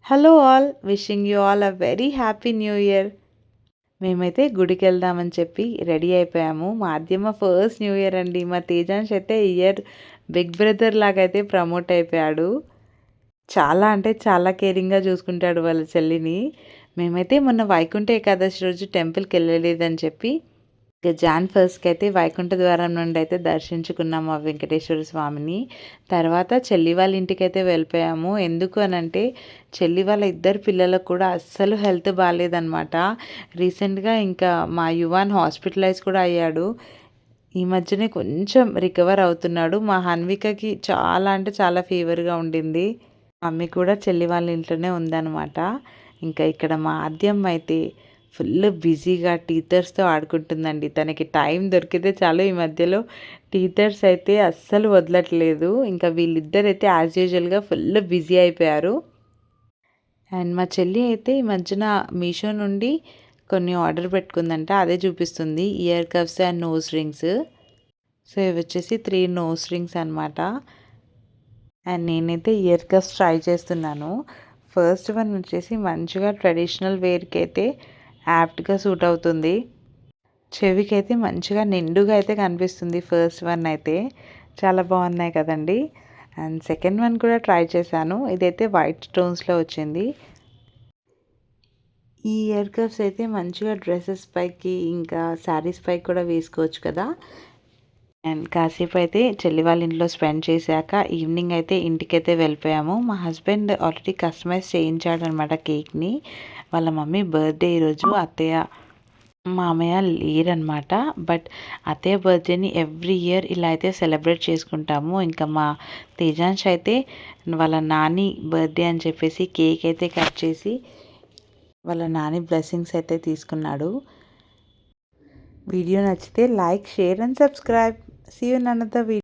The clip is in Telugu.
Hello all, wishing you all a very happy new year. మేమైతే గుడికి వెళ్దామని చెప్పి రెడీ అయిపోయాము. మా ఆద్యమ ఫస్ట్ న్యూ ఇయర్ అండి. మా తేజాంష్ అయితే ఇయర్ బిగ్ బ్రదర్ లాగా అయితే ప్రమోట్ అయిపోయాడు. చాలా అంటే చాలా కేరింగ్గా చూసుకుంటాడు వాళ్ళ చెల్లిని. మేమైతే మొన్న వైకుంఠ ఏకాదశి రోజు టెంపుల్కి వెళ్ళలేదని చెప్పి ఇక జాన్ ఫస్ట్కి అయితే వైకుంఠ ద్వారం నుండి అయితే దర్శించుకున్నాము ఆ వెంకటేశ్వర స్వామిని. తర్వాత చెల్లి వాళ్ళ ఇంటికి అయితే వెళ్ళిపోయాము. ఎందుకు అనంటే చెల్లి వాళ్ళ ఇద్దరు పిల్లలకు కూడా అస్సలు హెల్త్ బాగాలేదనమాట. రీసెంట్గా ఇంకా మా యువాన్ హాస్పిటలైజ్ కూడా అయ్యాడు. ఈ మధ్యనే కొంచెం రికవర్ అవుతున్నాడు. మా హన్వికకి చాలా అంటే చాలా ఫీవర్గా ఉండింది. మమ్మీ కూడా చెల్లి వాళ్ళ ఇంట్లోనే ఉందన్నమాట. ఇంకా ఇక్కడ మా ఆద్యమ్మ అయితే ఫుల్ బిజీగా టీచర్స్తో ఆడుకుంటుందండి. తనకి టైం దొరికితే చాలు. ఈ మధ్యలో టీచర్స్ అయితే అస్సలు వదలట్లేదు. ఇంకా వీళ్ళిద్దరైతే యాజ్ యూజువల్గా ఫుల్ బిజీ అయిపోయారు. అండ్ మా చెల్లి అయితే ఈ మధ్యన మీషో నుండి కొన్ని ఆర్డర్ పెట్టుకుందంట. అదే చూపిస్తుంది, ear cups and nose rings. So ఇవి వచ్చేసి 3 నోస్ రింగ్స్ అనమాట. అండ్ నేనైతే ఇయర్ కప్స్ ట్రై చేస్తున్నాను. ఫస్ట్ వన్ వచ్చేసి మంచిగా ట్రెడిషనల్ వేర్కి అయితే యాప్ట్గా సూట్ అవుతుంది. చెవికి అయితే మంచిగా నిండుగా అయితే కనిపిస్తుంది. ఫస్ట్ వన్ అయితే చాలా బాగున్నాయి కదండి. అండ్ సెకండ్ వన్ కూడా ట్రై చేశాను. ఇదైతే వైట్ స్టోన్స్లో వచ్చింది. ఈ ఇయర్ కప్స్ అయితే మంచిగా డ్రెస్సెస్ పైకి ఇంకా శారీస్ పైకి కూడా వేసుకోవచ్చు కదా. అండ్ కాసేపు అయితే చెల్లి వాళ్ళ ఇంట్లో స్పెండ్ చేశాక ఈవినింగ్ అయితే ఇంటికైతే వెళ్ళిపోయాము. మా హస్బెండ్ ఆల్రెడీ కస్టమైజ్ చేయించాడు అనమాట కేక్ని. వాళ్ళ మమ్మీ బర్త్డే ఈరోజు. అత్తయ్య మామయ్య లేరనమాట. బట్ అత్తయ్య బర్త్డేని ఎవ్రీ ఇయర్ ఇలా అయితే సెలబ్రేట్ చేసుకుంటాము. ఇంకా మా తేజాంశ్ అయితే వాళ్ళ నాని బర్త్డే అని చెప్పేసి కేక్ అయితే కట్ చేసి వాళ్ళ నాని బ్లెస్సింగ్స్ అయితే తీసుకున్నాడు. వీడియో నచ్చితే like, share and subscribe. See you in another video.